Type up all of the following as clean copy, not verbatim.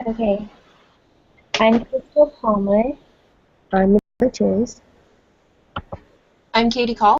Okay, I'm Crystal Palmer. I'm Chase. I'm Katie Call.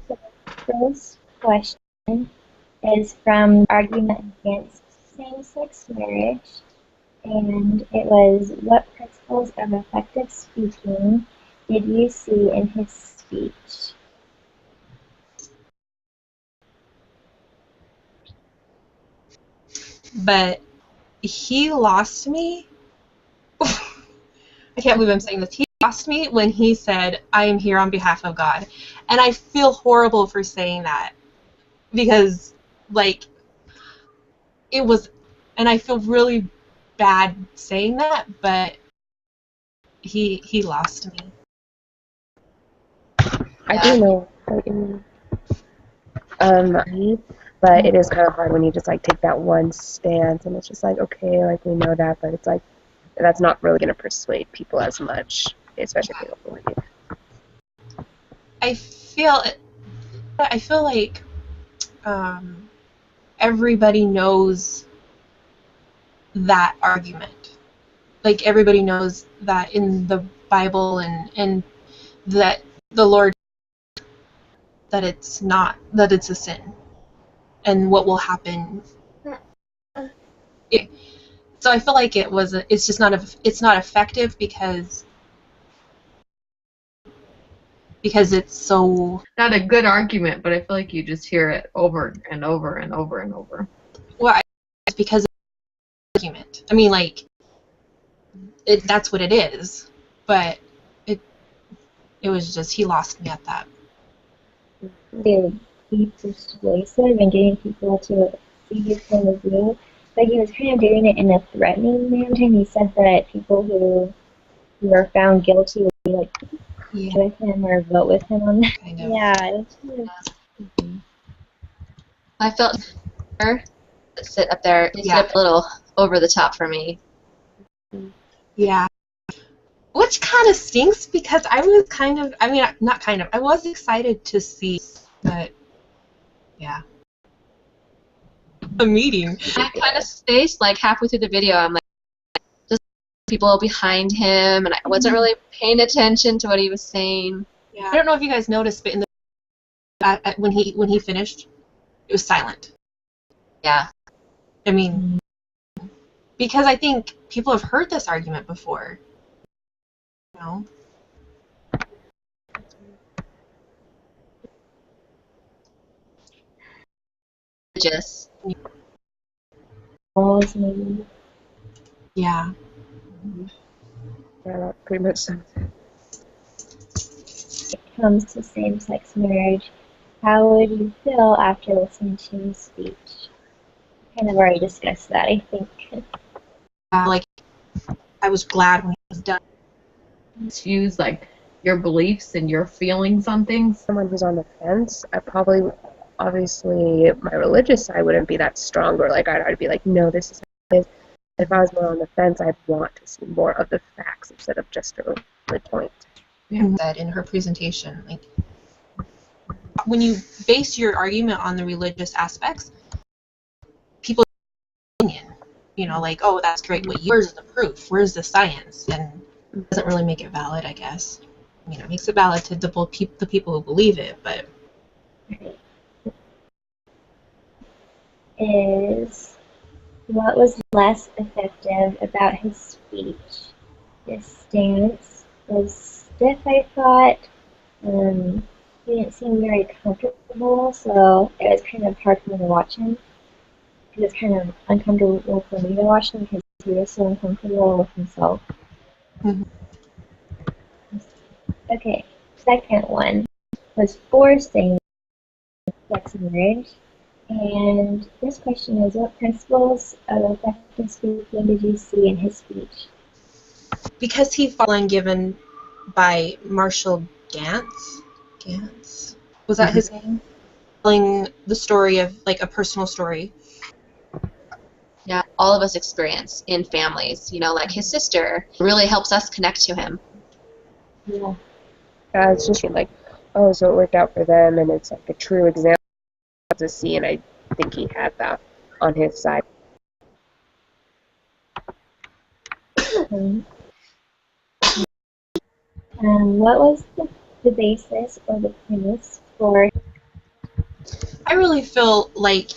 So, first question is from Argument Against Same-Sex Marriage, and it was, what principles of effective speaking did you see in his speech? But he lost me. I can't believe I'm saying this. He lost me when he said, I am here on behalf of God. And I feel horrible for saying that because, like, it was, and I feel really bad saying that, but he lost me. I do know, but it is kind of hard when you just like take that one stance, and it's just like, okay, like we know that, but it's like that's not really going to persuade people as much, especially if they don't believe. I feel like everybody knows that argument. Like everybody knows that in the Bible and that the Lord, that it's not, that it's a sin and what will happen. So I feel like it's just not it's not effective because it's so Not a good argument, but I feel like you just hear it over and over and over and over. well, it's because of the argument. I mean, like that's what it is, but it was just he lost me at that. To be persuasive and getting people to see his point of view, but he was kind of doing it in a threatening manner. He said that people who are found guilty would be like with him or vote with him on that. Kind of. Yeah, it was kind of I felt her sit up there. He sit up a little over the top for me. Yeah. Which kind of stinks because I was kind of, I mean, not kind of, I was excited to see, but yeah. The meeting. I kind of spaced like halfway through the video. I'm like, just people behind him, and I wasn't really paying attention to what he was saying. Yeah. I don't know if you guys noticed, but in the when he finished, it was silent. Yeah. I mean, because I think people have heard this argument before. You know? Just. maybe. Yeah. Yeah, that pretty much sums it. It comes to same-sex marriage. How would you feel after listening to his speech? Kind of already discussed that, I think. Like, I was glad when he was done. Use like your beliefs and your feelings on things. Someone who's on the fence, I probably, obviously, my religious side wouldn't be that strong, or like I'd be like, no, this is how it is. If I was more on the fence, I'd want to see more of the facts instead of just her point. Said in her presentation, like, when you base your argument on the religious aspects, people opinion, you know, like, oh, that's great, but where's the proof? Where's the science? And it doesn't really make it valid, I guess. You know, it makes it valid to the people who believe it, but Is what was less effective about his speech? His stance was stiff, I thought. He didn't seem very comfortable, so it was kind of hard for me to watch him. It was kind of uncomfortable for me to watch him because he was so uncomfortable with himself. Mhm. Okay, second one was forcing sex marriage. And this question is, what principles of effective speaking did you see in his speech? because he following given by Marshall Gantz. Gantz? Was that his name? Telling the story of, like, a personal story. Yeah, all of us experience in families. You know, like his sister really helps us connect to him. Yeah. It's just like, oh, so it worked out for them, and it's like a true example to see, and I think he had that. on his side. Um, what was the basis or the premise for? I really feel like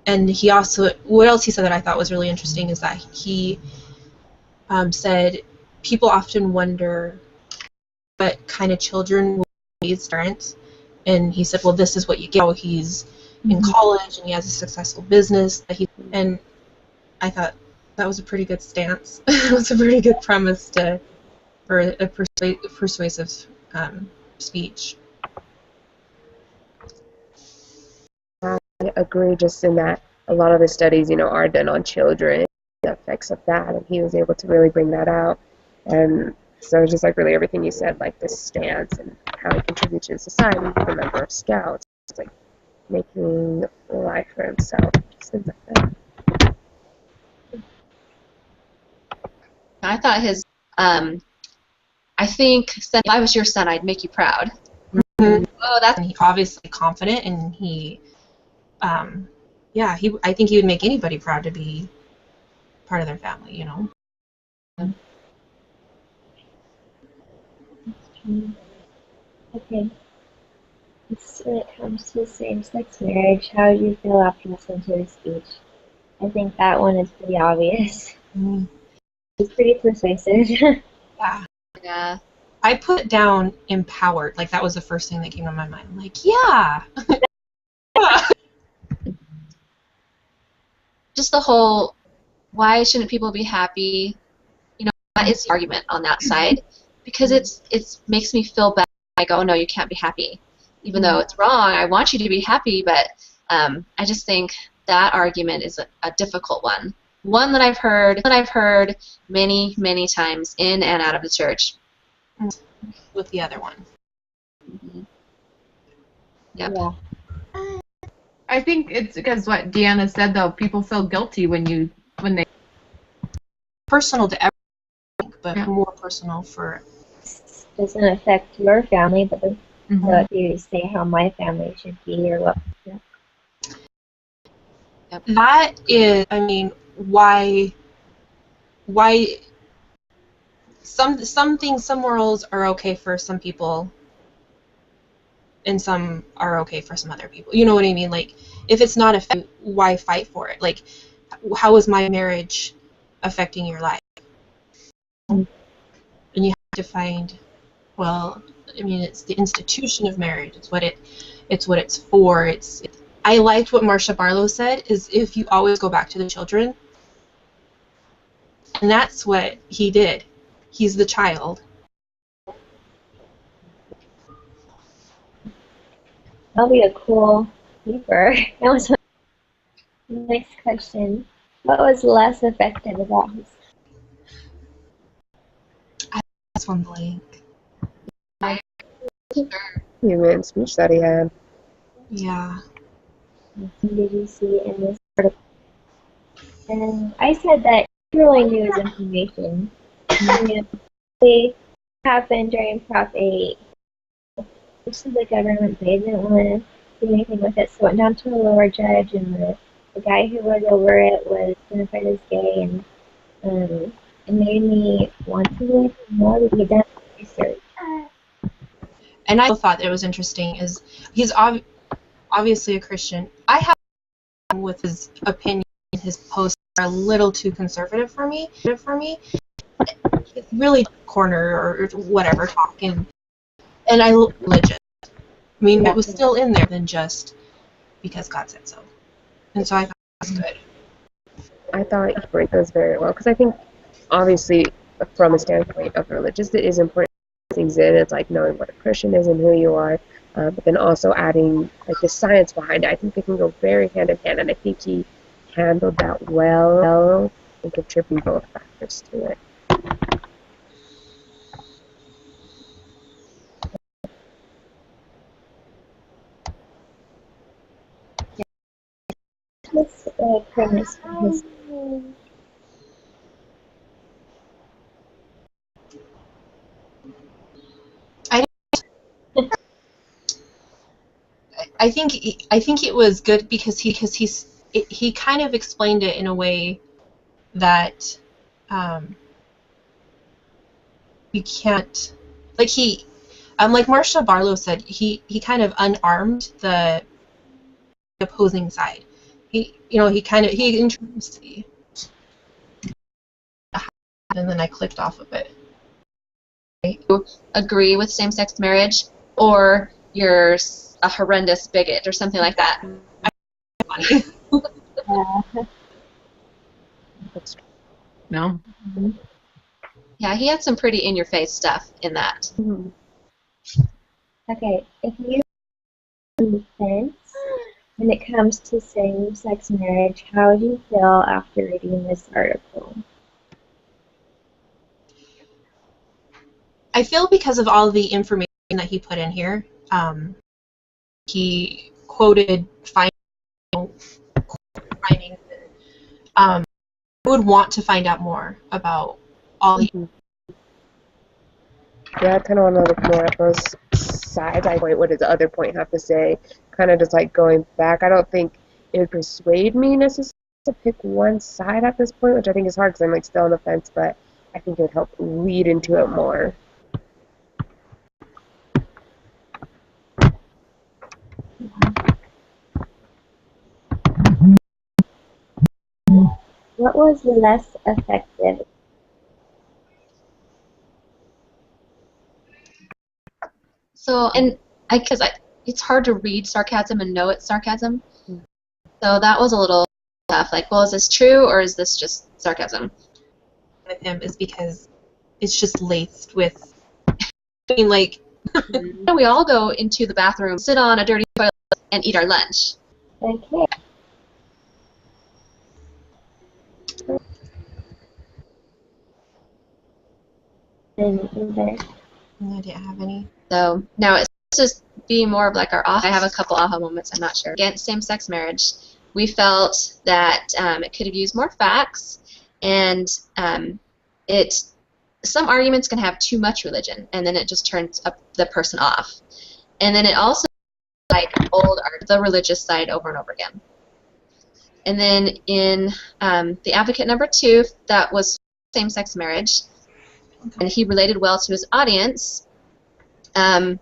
and he also, what else he said that I thought was really interesting is that he said people often wonder what kind of children will raise parents, and he said, well, this is what you get. Oh, he's in college and he has a successful business and I thought that was a pretty good stance. It was a pretty good premise for a persuasive speech. I agree, just in that a lot of the studies, are done on children, the effects of that, and he was able to really bring that out. And so it's just like really everything you said, like this stance and how he contributes to society, he's a member of Scouts, it's like making life for himself, just things like that. I thought his, I think, said, if I was your son, I'd make you proud. Oh, that's And he's obviously confident, and I think he would make anybody proud to be part of their family, Okay. When it comes to same-sex marriage, how do you feel after listening to his speech? I think that one is pretty obvious. It's pretty persuasive. Yeah. yeah. I put down empowered, like that was the first thing that came to my mind. I'm like, yeah. Just the whole, why shouldn't people be happy? That is the argument on that side, because it makes me feel bad. I go, oh, no, you can't be happy, even though it's wrong. I want you to be happy, but I just think that argument is a difficult one that I've heard many, many times in and out of the church. With the other one. Yep. Yeah. I think it's because what Deanna said, though, people feel guilty when they. Personal to everyone, but Yeah. more personal for. This doesn't affect your family, but Mhm. what you say how my family should be or what. That is, I mean, why some things, some morals are okay for some people, and some are okay for some other people. You know what I mean? Like, if it's not affecting, why fight for it? Like, how is my marriage affecting your life? And you have to find, well, I mean, it's the institution of marriage. It's what it's for. I liked what Marsha Barlow said, is if you always go back to the children. And that's what he did. He's the child. That'll be a cool paper. That was next question. What was less effective about his? That's one blank. Human speech that he had. Yeah. Did you see in this article? And I said that he really knew his information. They happened during Prop 8. Most of the government, they didn't want to do anything with it, so it went down to a lower judge, and the guy who was over it was identified as gay, and it made me want to learn more to be done research. And I thought it was interesting is he's obviously a Christian. I have a problem with his opinion. His posts are a little too conservative for me. He's really corner or whatever talking, and I religious. I mean, it was still in there than just because God said so. And so I thought that was good. I thought he break those very well, because I think, obviously, from a standpoint of religious, it is important to put things in. It's like knowing what a Christian is and who you are, but then also adding like the science behind it. I think they can go very hand in hand, and I think he handled that well and contributing both factors to it. What's premise for his? I think it was good because he kind of explained it in a way that you can't, like like Marsha Barlow said, he kind of unarmed the opposing side. He introduced the, and then I clicked off of it. Agree with same-sex marriage, or you're a horrendous bigot or something like that. That's No. Yeah, he had some pretty in-your-face stuff in that. true. Okay, if you're on the fence when it comes to same-sex marriage, how would you feel after reading this article? I feel because of all the information that he put in here, he quoted findings. I would want to find out more about all the. Yeah, I kind of want to look more at both sides. What does the other point have to say? Kind of just like going back. I don't think it would persuade me necessarily to pick one side at this point, which I think is hard because I'm like still on the fence. But I think it would help lead into it more. What was less effective? So, and it's hard to read sarcasm and know it's sarcasm. So that was a little tough. Like, well, is this true or is this just sarcasm? With him is because it's just laced with. I mean, like. We all go into the bathroom, sit on a dirty toilet, and eat our lunch. Okay. And either. I didn't have any. So now it's just being more of like our aha. I have a couple aha moments. I'm not sure. Against same-sex marriage, we felt that it could have used more facts, and some arguments can have too much religion, and then it just turns up the person off. And then it also like the religious side over and over again. And then in the advocate number 2, that was same-sex marriage, and he related well to his audience. Let's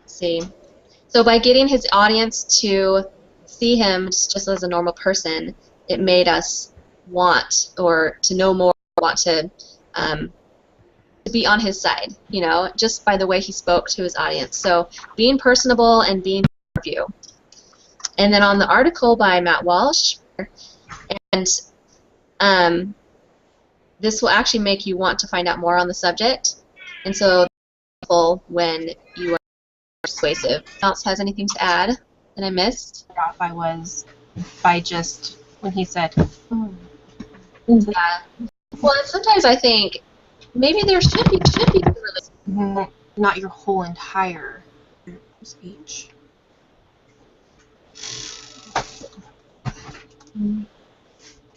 see. So by getting his audience to see him just as a normal person, it made us want or to know more, want to be on his side, just by the way he spoke to his audience. So being personable and being view. And then on the article by Matt Walsh, and this will actually make you want to find out more on the subject. And so when you are persuasive. Anyone else has anything to add that I missed? Off I was by just when he said. Yeah. Well, and sometimes I think maybe there should be really. Not your whole entire speech.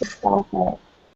Stop it.